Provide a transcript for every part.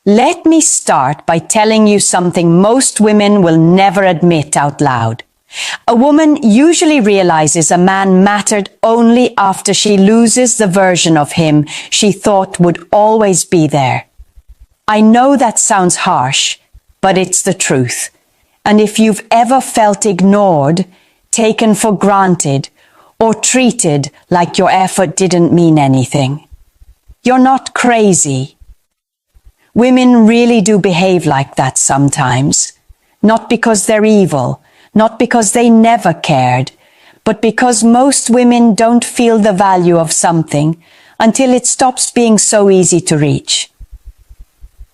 Let me start by telling you something most women will never admit out loud. A woman usually realizes a man mattered only after she loses the version of him she thought would always be there. I know that sounds harsh, but it's the truth. And if you've ever felt ignored, taken for granted, or treated like your effort didn't mean anything, you're not crazy. Women really do behave like that sometimes, not because they're evil, not because they never cared, but because most women don't feel the value of something until it stops being so easy to reach.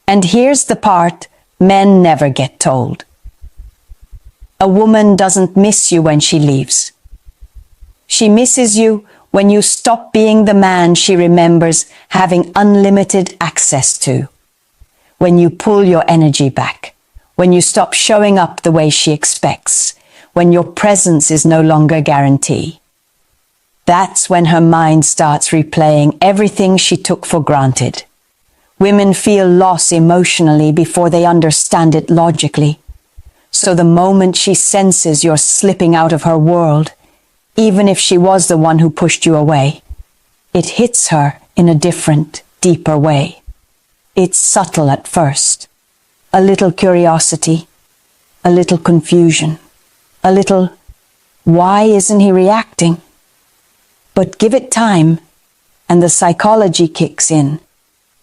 And here's the part men never get told. A woman doesn't miss you when she leaves. She misses you when you stop being the man she remembers having unlimited access to. When you pull your energy back, when you stop showing up the way she expects, when your presence is no longer a guarantee. That's when her mind starts replaying everything she took for granted. Women feel loss emotionally before they understand it logically. So the moment she senses you're slipping out of her world, even if she was the one who pushed you away, it hits her in a different, deeper way. It's subtle at first. A little curiosity, a little confusion, a little, why isn't he reacting? But give it time, and the psychology kicks in.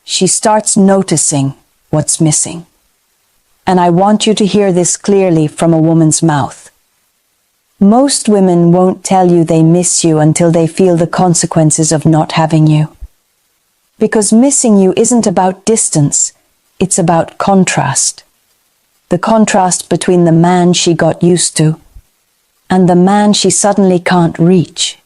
She starts noticing what's missing. And I want you to hear this clearly from a woman's mouth. Most women won't tell you they miss you until they feel the consequences of not having you. Because missing you isn't about distance, it's about contrast. The contrast between the man she got used to and the man she suddenly can't reach.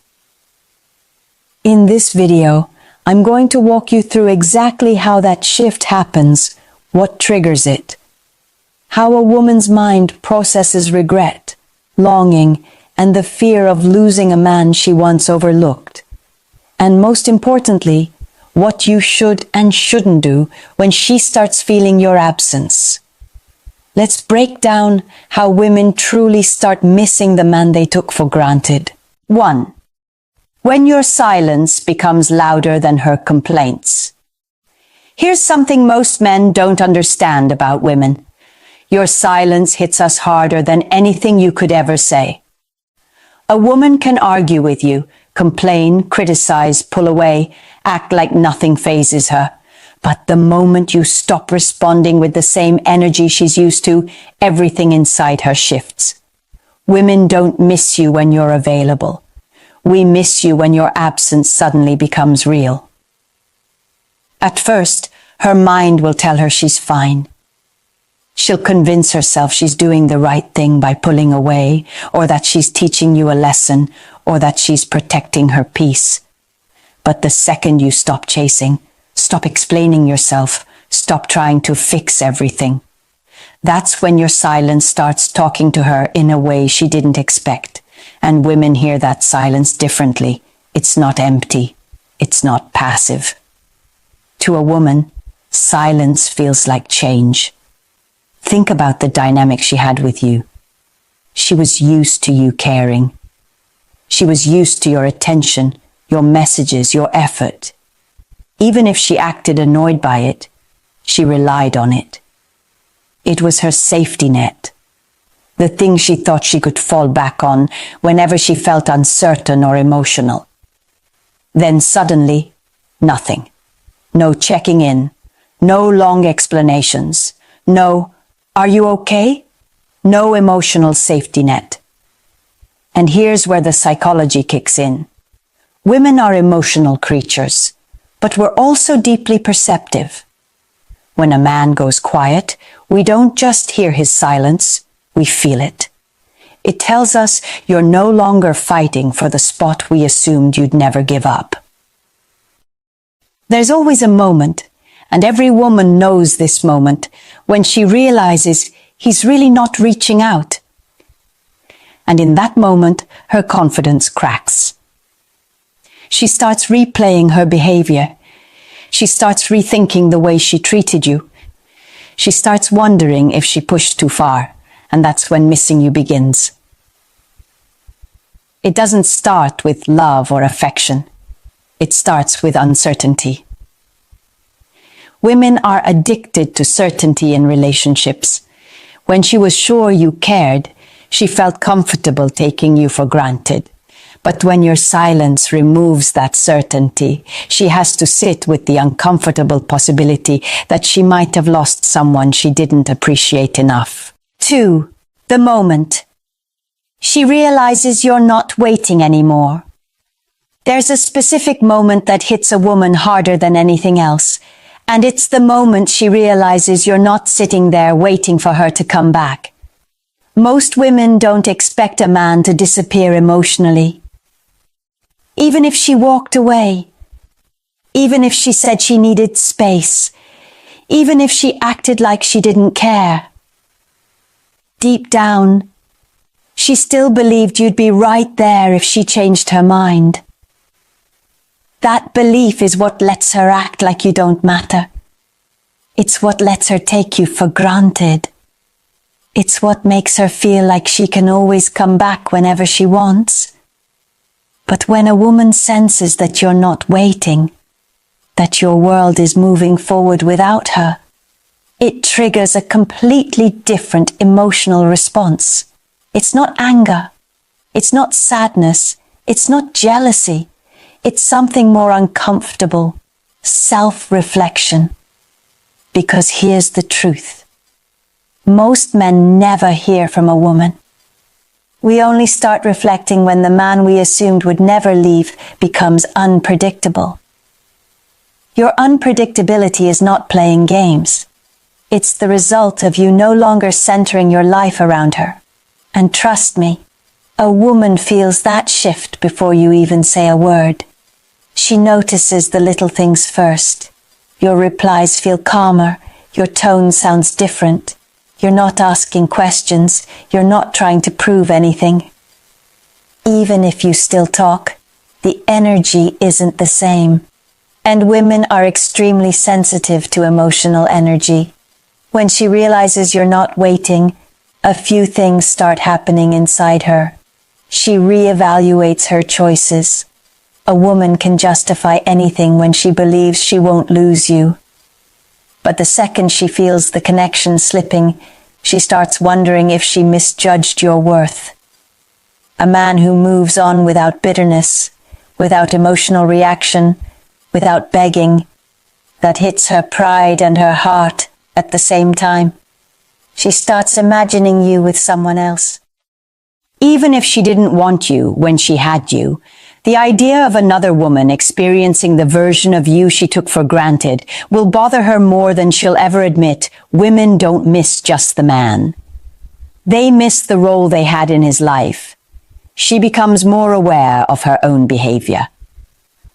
In this video, I'm going to walk you through exactly how that shift happens, what triggers it, how a woman's mind processes regret, longing, and the fear of losing a man she once overlooked. And most importantly, what you should and shouldn't do when she starts feeling your absence. Let's break down how women truly start missing the man they took for granted. 1. When your silence becomes louder than her complaints. Here's something most men don't understand about women. Your silence hits us harder than anything you could ever say. A woman can argue with you, complain, criticize, pull away, act like nothing phases her. But the moment you stop responding with the same energy she's used to, everything inside her shifts. Women don't miss you when you're available. We miss you when your absence suddenly becomes real. At first, her mind will tell her she's fine. She'll convince herself she's doing the right thing by pulling away, or that she's teaching you a lesson, or that she's protecting her peace. But the second you stop chasing, stop explaining yourself, stop trying to fix everything, that's when your silence starts talking to her in a way she didn't expect. And women hear that silence differently. It's not empty. It's not passive. To a woman, silence feels like change. Think about the dynamic she had with you. She was used to you caring. She was used to your attention, your messages, your effort. Even if she acted annoyed by it, she relied on it. It was her safety net, the thing she thought she could fall back on whenever she felt uncertain or emotional. Then suddenly, nothing. No checking in, no long explanations, no, "Are you okay?" No emotional safety net. And here's where the psychology kicks in. Women are emotional creatures, but we're also deeply perceptive. When a man goes quiet, we don't just hear his silence, we feel it. It tells us you're no longer fighting for the spot we assumed you'd never give up. There's always a moment, and every woman knows this moment, when she realizes he's really not reaching out. And in that moment, her confidence cracks. She starts replaying her behavior. She starts rethinking the way she treated you. She starts wondering if she pushed too far, and that's when missing you begins. It doesn't start with love or affection. It starts with uncertainty. Women are addicted to certainty in relationships. When she was sure you cared, she felt comfortable taking you for granted. But when your silence removes that certainty, she has to sit with the uncomfortable possibility that she might have lost someone she didn't appreciate enough. 2. The moment. She realizes you're not waiting anymore. There's a specific moment that hits a woman harder than anything else, and it's the moment she realizes you're not sitting there waiting for her to come back. Most women don't expect a man to disappear emotionally. Even if she walked away, even if she said she needed space, even if she acted like she didn't care. Deep down, she still believed you'd be right there if she changed her mind. That belief is what lets her act like you don't matter. It's what lets her take you for granted. It's what makes her feel like she can always come back whenever she wants. But when a woman senses that you're not waiting, that your world is moving forward without her, it triggers a completely different emotional response. It's not anger. It's not sadness. It's not jealousy. It's something more uncomfortable, self-reflection. Because here's the truth. Most men never hear from a woman. We only start reflecting when the man we assumed would never leave becomes unpredictable. Your unpredictability is not playing games. It's the result of you no longer centering your life around her. And trust me, a woman feels that shift before you even say a word. She notices the little things first. Your replies feel calmer. Your tone sounds different. You're not asking questions. You're not trying to prove anything. Even if you still talk, the energy isn't the same. And women are extremely sensitive to emotional energy. When she realizes you're not waiting, a few things start happening inside her. She reevaluates her choices. A woman can justify anything when she believes she won't lose you. But the second she feels the connection slipping, she starts wondering if she misjudged your worth. A man who moves on without bitterness, without emotional reaction, without begging, that hits her pride and her heart at the same time. She starts imagining you with someone else. Even if she didn't want you when she had you, the idea of another woman experiencing the version of you she took for granted will bother her more than she'll ever admit. Women don't miss just the man. They miss the role they had in his life. She becomes more aware of her own behavior.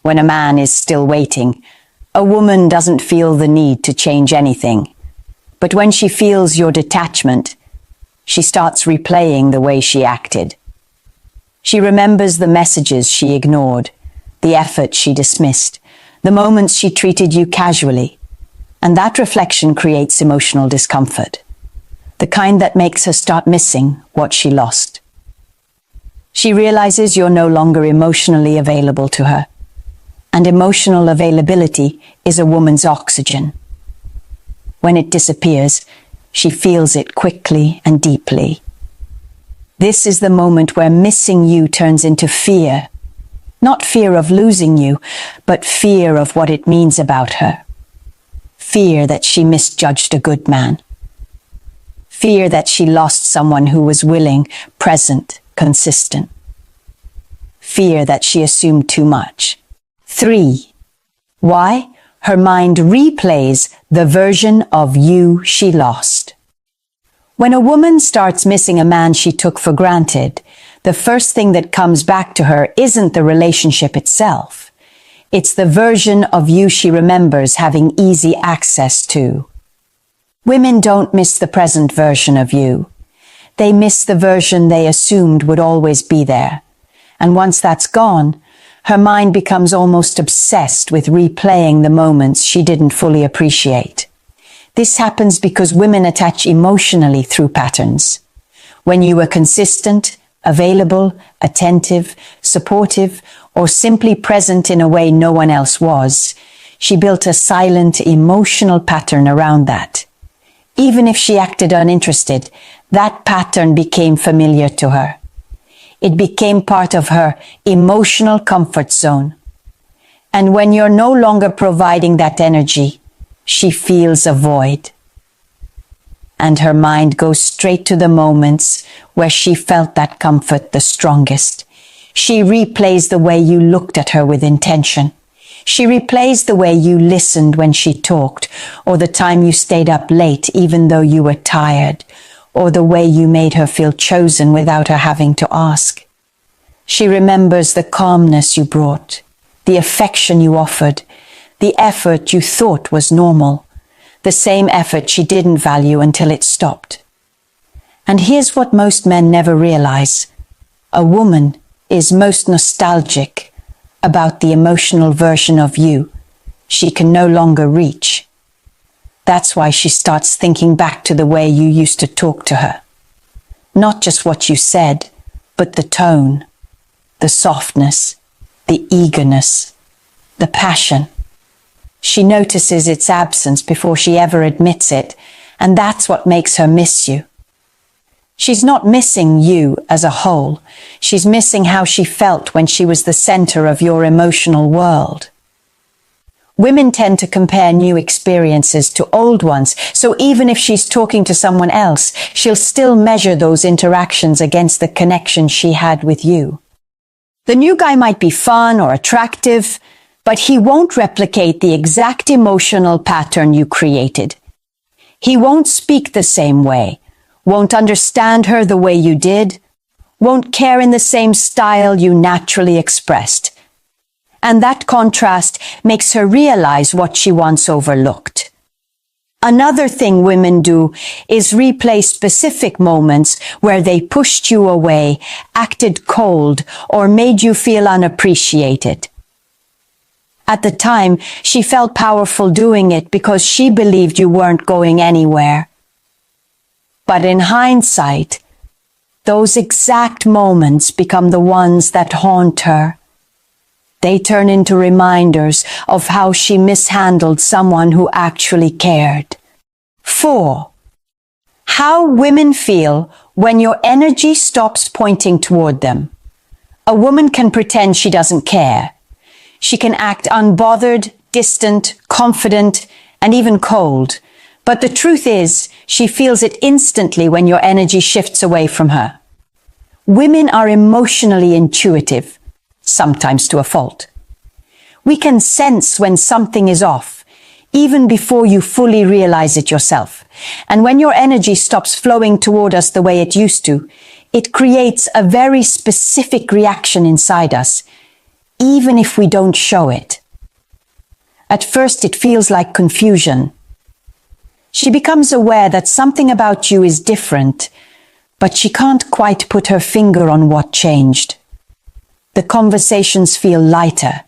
When a man is still waiting, a woman doesn't feel the need to change anything. But when she feels your detachment, she starts replaying the way she acted. She remembers the messages she ignored, the effort she dismissed, the moments she treated you casually, and that reflection creates emotional discomfort, the kind that makes her start missing what she lost. She realizes you're no longer emotionally available to her, and emotional availability is a woman's oxygen. When it disappears, she feels it quickly and deeply. This is the moment where missing you turns into fear. Not fear of losing you, but fear of what it means about her. Fear that she misjudged a good man. Fear that she lost someone who was willing, present, consistent. Fear that she assumed too much. 3. Why? Her mind replays the version of you she lost. When a woman starts missing a man she took for granted, the first thing that comes back to her isn't the relationship itself. It's the version of you she remembers having easy access to. Women don't miss the present version of you. They miss the version they assumed would always be there. And once that's gone, her mind becomes almost obsessed with replaying the moments she didn't fully appreciate. This happens because women attach emotionally through patterns. When you were consistent, available, attentive, supportive, or simply present in a way no one else was, she built a silent emotional pattern around that. Even if she acted uninterested, that pattern became familiar to her. It became part of her emotional comfort zone. And when you're no longer providing that energy, she feels a void. And her mind goes straight to the moments where she felt that comfort the strongest. She replays the way you looked at her with intention. She replays the way you listened when she talked, or the time you stayed up late even though you were tired, or the way you made her feel chosen without her having to ask. She remembers the calmness you brought, the affection you offered, the effort you thought was normal, the same effort she didn't value until it stopped. And here's what most men never realize. A woman is most nostalgic about the emotional version of you she can no longer reach. That's why she starts thinking back to the way you used to talk to her. Not just what you said, but the tone, the softness, the eagerness, the passion. She notices its absence before she ever admits it, and that's what makes her miss you. She's not missing you as a whole. She's missing how she felt when she was the center of your emotional world. Women tend to compare new experiences to old ones, so even if she's talking to someone else, she'll still measure those interactions against the connection she had with you. The new guy might be fun or attractive, but he won't replicate the exact emotional pattern you created. He won't speak the same way, won't understand her the way you did, won't care in the same style you naturally expressed. And that contrast makes her realize what she once overlooked. Another thing women do is replay specific moments where they pushed you away, acted cold, or made you feel unappreciated. At the time, she felt powerful doing it because she believed you weren't going anywhere. But in hindsight, those exact moments become the ones that haunt her. They turn into reminders of how she mishandled someone who actually cared. 4. How women feel when your energy stops pointing toward them. A woman can pretend she doesn't care. She can act unbothered, distant, confident, and even cold. But the truth is, she feels it instantly when your energy shifts away from her. Women are emotionally intuitive, sometimes to a fault. We can sense when something is off, even before you fully realize it yourself. And when your energy stops flowing toward us the way it used to, it creates a very specific reaction inside us, even if we don't show it. At first, it feels like confusion. She becomes aware that something about you is different, but she can't quite put her finger on what changed. The conversations feel lighter.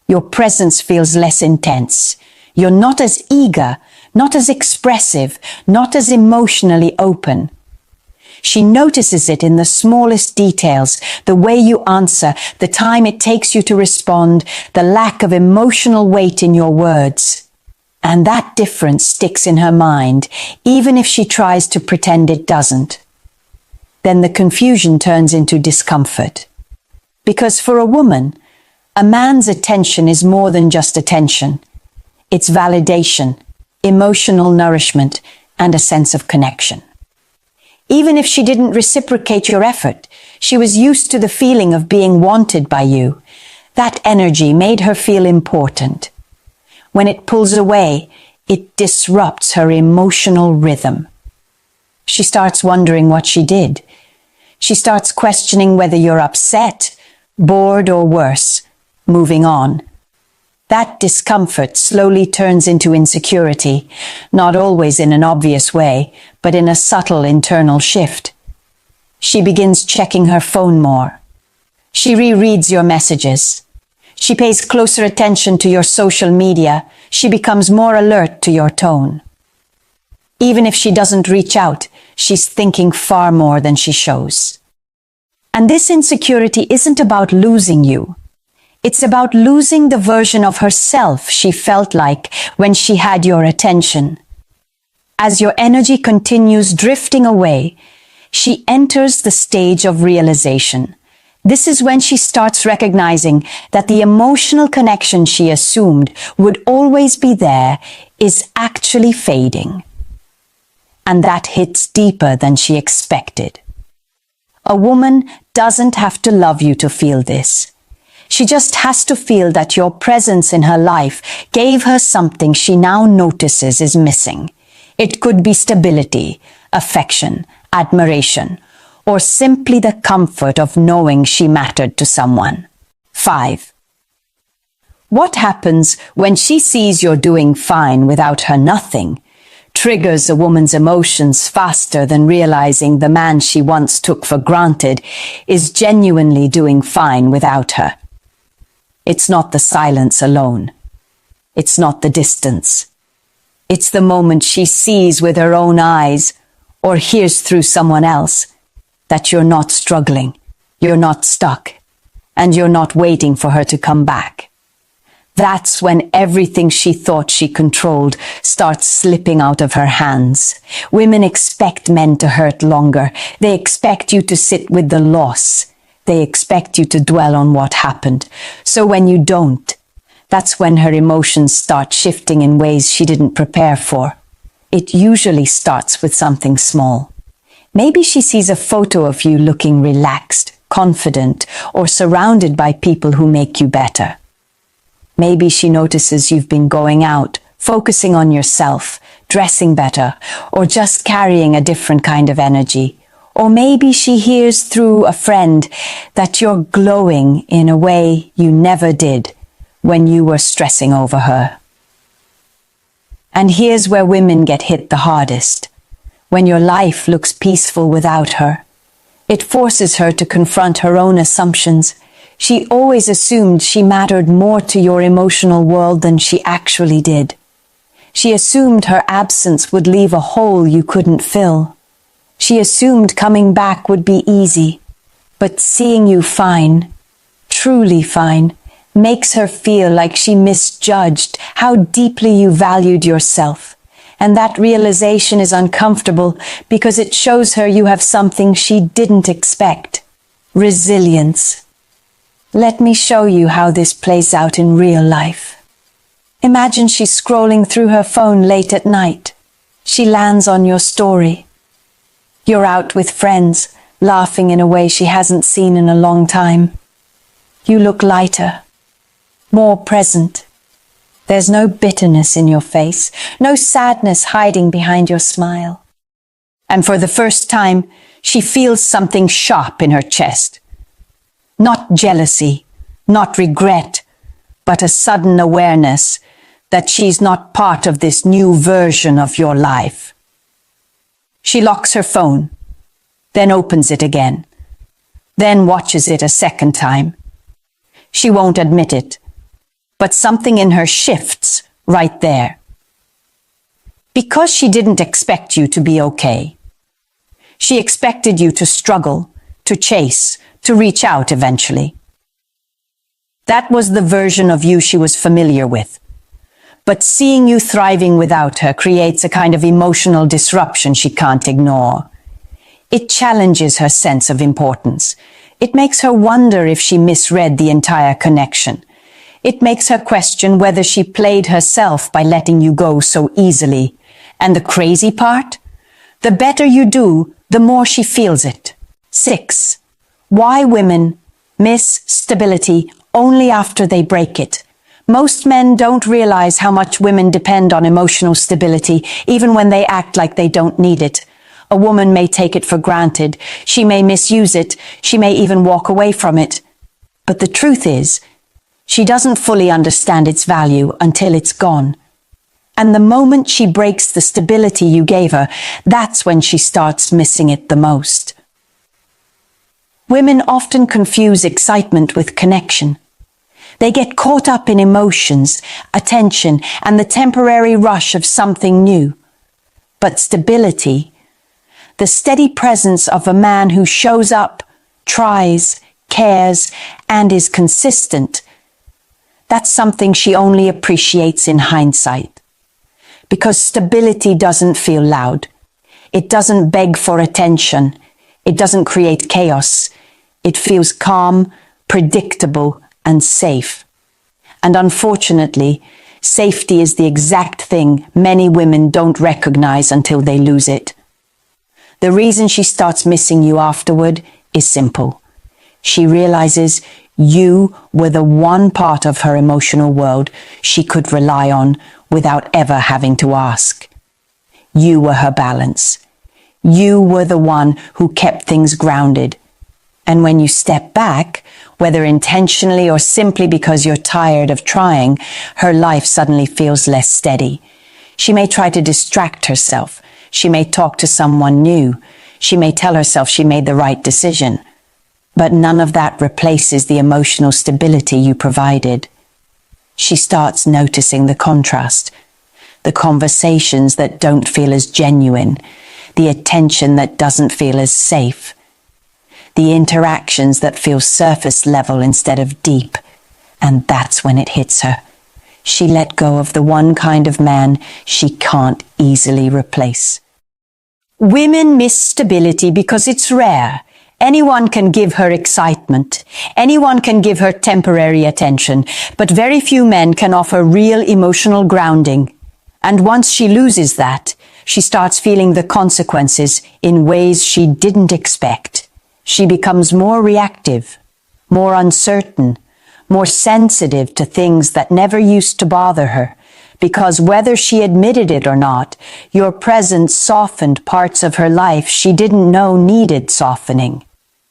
Your presence feels less intense. You're not as eager, not as expressive, not as emotionally open. She notices it in the smallest details, the way you answer, the time it takes you to respond, the lack of emotional weight in your words. And that difference sticks in her mind, even if she tries to pretend it doesn't. Then the confusion turns into discomfort. Because for a woman, a man's attention is more than just attention. It's validation, emotional nourishment, and a sense of connection. Even if she didn't reciprocate your effort, she was used to the feeling of being wanted by you. That energy made her feel important. When it pulls away, it disrupts her emotional rhythm. She starts wondering what she did. She starts questioning whether you're upset, bored, or worse, moving on. That discomfort slowly turns into insecurity, not always in an obvious way, but in a subtle internal shift. She begins checking her phone more. She rereads your messages. She pays closer attention to your social media. She becomes more alert to your tone. Even if she doesn't reach out, she's thinking far more than she shows. And this insecurity isn't about losing you. It's about losing the version of herself she felt like when she had your attention. As your energy continues drifting away, she enters the stage of realization. This is when she starts recognizing that the emotional connection she assumed would always be there is actually fading. And that hits deeper than she expected. A woman doesn't have to love you to feel this. She just has to feel that your presence in her life gave her something she now notices is missing. It could be stability, affection, admiration, or simply the comfort of knowing she mattered to someone. 5. What happens when she sees you're doing fine without her nothing? Triggers a woman's emotions faster than realizing the man she once took for granted is genuinely doing fine without her. It's not the silence alone. It's not the distance. It's the moment she sees with her own eyes or hears through someone else that you're not struggling, you're not stuck, and you're not waiting for her to come back. That's when everything she thought she controlled starts slipping out of her hands. Women expect men to hurt longer. They expect you to sit with the loss. They expect you to dwell on what happened. So when you don't, that's when her emotions start shifting in ways she didn't prepare for. It usually starts with something small. Maybe she sees a photo of you looking relaxed, confident, or surrounded by people who make you better. Maybe she notices you've been going out, focusing on yourself, dressing better, or just carrying a different kind of energy. Or maybe she hears through a friend that you're glowing in a way you never did when you were stressing over her. And here's where women get hit the hardest. When your life looks peaceful without her, it forces her to confront her own assumptions. She always assumed she mattered more to your emotional world than she actually did. She assumed her absence would leave a hole you couldn't fill. She assumed coming back would be easy. But seeing you fine, truly fine, makes her feel like she misjudged how deeply you valued yourself. And that realization is uncomfortable because it shows her you have something she didn't expect. Resilience. Let me show you how this plays out in real life. Imagine she's scrolling through her phone late at night. She lands on your story. You're out with friends, laughing in a way she hasn't seen in a long time. You look lighter, more present. There's no bitterness in your face, no sadness hiding behind your smile. And for the first time, she feels something sharp in her chest. Not jealousy, not regret, but a sudden awareness that she's not part of this new version of your life. She locks her phone, then opens it again, then watches it a second time. She won't admit it, but something in her shifts right there. Because she didn't expect you to be okay. She expected you to struggle, to chase, to reach out eventually. That was the version of you she was familiar with. But seeing you thriving without her creates a kind of emotional disruption she can't ignore. It challenges her sense of importance. It makes her wonder if she misread the entire connection. It makes her question whether she played herself by letting you go so easily. And the crazy part? The better you do, the more she feels it. 6. Why women miss stability only after they break it. Most men don't realize how much women depend on emotional stability, even when they act like they don't need it. A woman may take it for granted. She may misuse it. She may even walk away from it. But the truth is, she doesn't fully understand its value until it's gone. And the moment she breaks the stability you gave her, that's when she starts missing it the most. Women often confuse excitement with connection. They get caught up in emotions, attention, and the temporary rush of something new. But stability, the steady presence of a man who shows up, tries, cares, and is consistent, that's something she only appreciates in hindsight. Because stability doesn't feel loud. It doesn't beg for attention. It doesn't create chaos. It feels calm, predictable, and safe. And unfortunately, safety is the exact thing many women don't recognize until they lose it. The reason she starts missing you afterward is simple. She realizes you were the one part of her emotional world she could rely on without ever having to ask. You were her balance. You were the one who kept things grounded. And when you step back, whether intentionally or simply because you're tired of trying, her life suddenly feels less steady. She may try to distract herself. She may talk to someone new. She may tell herself she made the right decision. But none of that replaces the emotional stability you provided. She starts noticing the contrast, the conversations that don't feel as genuine, the attention that doesn't feel as safe, the interactions that feel surface level instead of deep. And that's when it hits her. She let go of the one kind of man she can't easily replace. Women miss stability because it's rare. Anyone can give her excitement. Anyone can give her temporary attention, but very few men can offer real emotional grounding. And once she loses that, she starts feeling the consequences in ways she didn't expect. She becomes more reactive, more uncertain, more sensitive to things that never used to bother her, because whether she admitted it or not, your presence softened parts of her life she didn't know needed softening.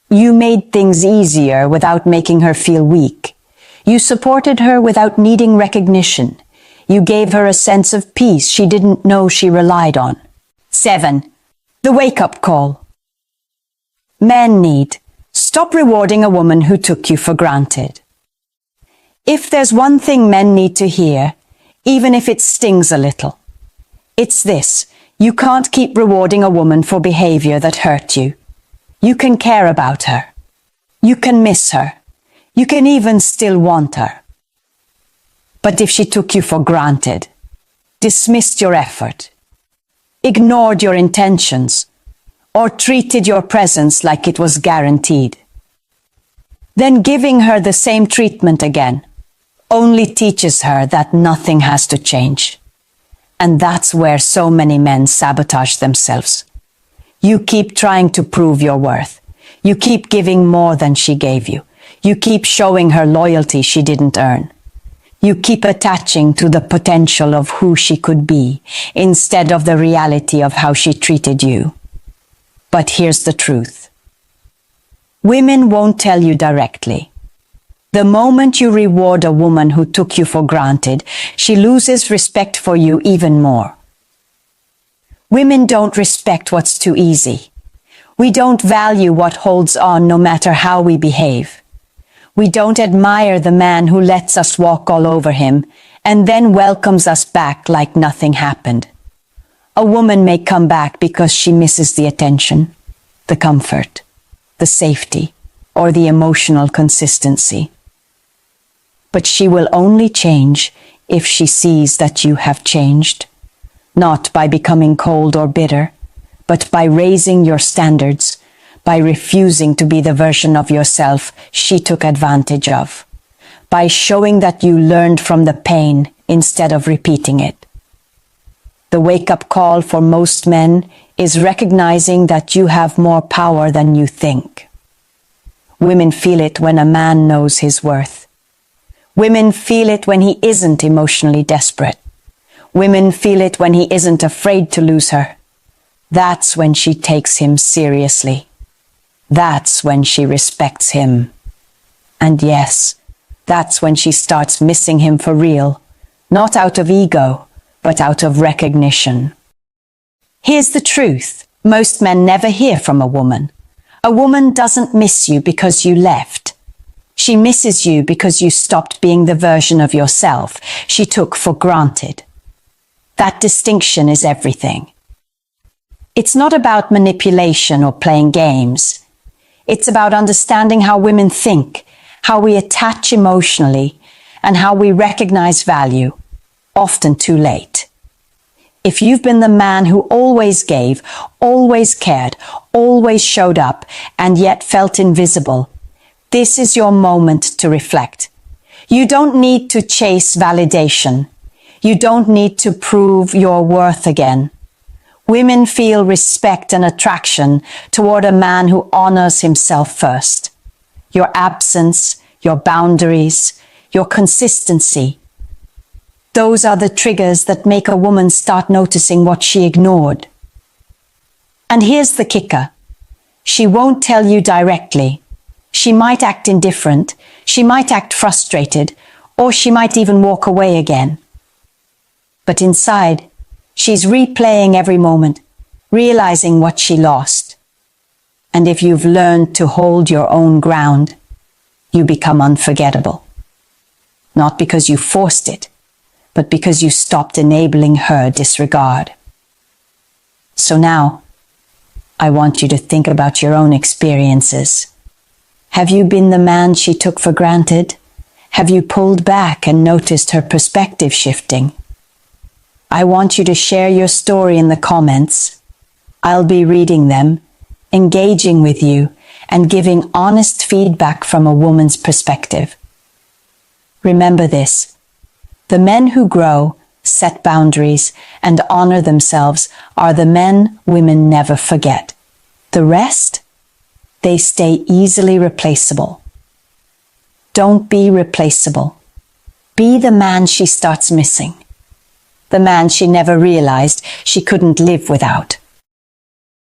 You made things easier without making her feel weak. You supported her without needing recognition. You gave her a sense of peace she didn't know she relied on. 7. The wake-up call. Men need. Stop rewarding a woman who took you for granted. If there's one thing men need to hear, even if it stings a little, it's this: you can't keep rewarding a woman for behavior that hurt you. You can care about her. You can miss her. You can even still want her. But if she took you for granted, dismissed your effort, ignored your intentions, or treated your presence like it was guaranteed, then giving her the same treatment again only teaches her that nothing has to change. And that's where so many men sabotage themselves. You keep trying to prove your worth. You keep giving more than she gave you. You keep showing her loyalty she didn't earn. You keep attaching to the potential of who she could be instead of the reality of how she treated you. But here's the truth. Women won't tell you directly. The moment you reward a woman who took you for granted, she loses respect for you even more. Women don't respect what's too easy. We don't value what holds on no matter how we behave. We don't admire the man who lets us walk all over him and then welcomes us back like nothing happened. A woman may come back because she misses the attention, the comfort, the safety, or the emotional consistency. But she will only change if she sees that you have changed, not by becoming cold or bitter, but by raising your standards, by refusing to be the version of yourself she took advantage of, by showing that you learned from the pain instead of repeating it. The wake-up call for most men is recognizing that you have more power than you think. Women feel it when a man knows his worth. Women feel it when he isn't emotionally desperate. Women feel it when he isn't afraid to lose her. That's when she takes him seriously. That's when she respects him. And yes, that's when she starts missing him for real, not out of ego, but out of recognition. Here's the truth. Most men never hear from a woman. A woman doesn't miss you because you left. She misses you because you stopped being the version of yourself she took for granted. That distinction is everything. It's not about manipulation or playing games. It's about understanding how women think, how we attach emotionally, and how we recognize value, often too late. If you've been the man who always gave, always cared, always showed up, and yet felt invisible, this is your moment to reflect. You don't need to chase validation. You don't need to prove your worth again. Women feel respect and attraction toward a man who honors himself first. Your absence, your boundaries, your consistency. Those are the triggers that make a woman start noticing what she ignored. And here's the kicker. She won't tell you directly. She might act indifferent, she might act frustrated, or she might even walk away again. But inside, she's replaying every moment, realizing what she lost. And if you've learned to hold your own ground, you become unforgettable. Not because you forced it, but because you stopped enabling her disregard. So now, I want you to think about your own experiences. Have you been the man she took for granted? Have you pulled back and noticed her perspective shifting? I want you to share your story in the comments. I'll be reading them, engaging with you, and giving honest feedback from a woman's perspective. Remember this: the men who grow, set boundaries, and honor themselves are the men women never forget. The rest? They stay easily replaceable. Don't be replaceable. Be the man she starts missing. The man she never realized she couldn't live without.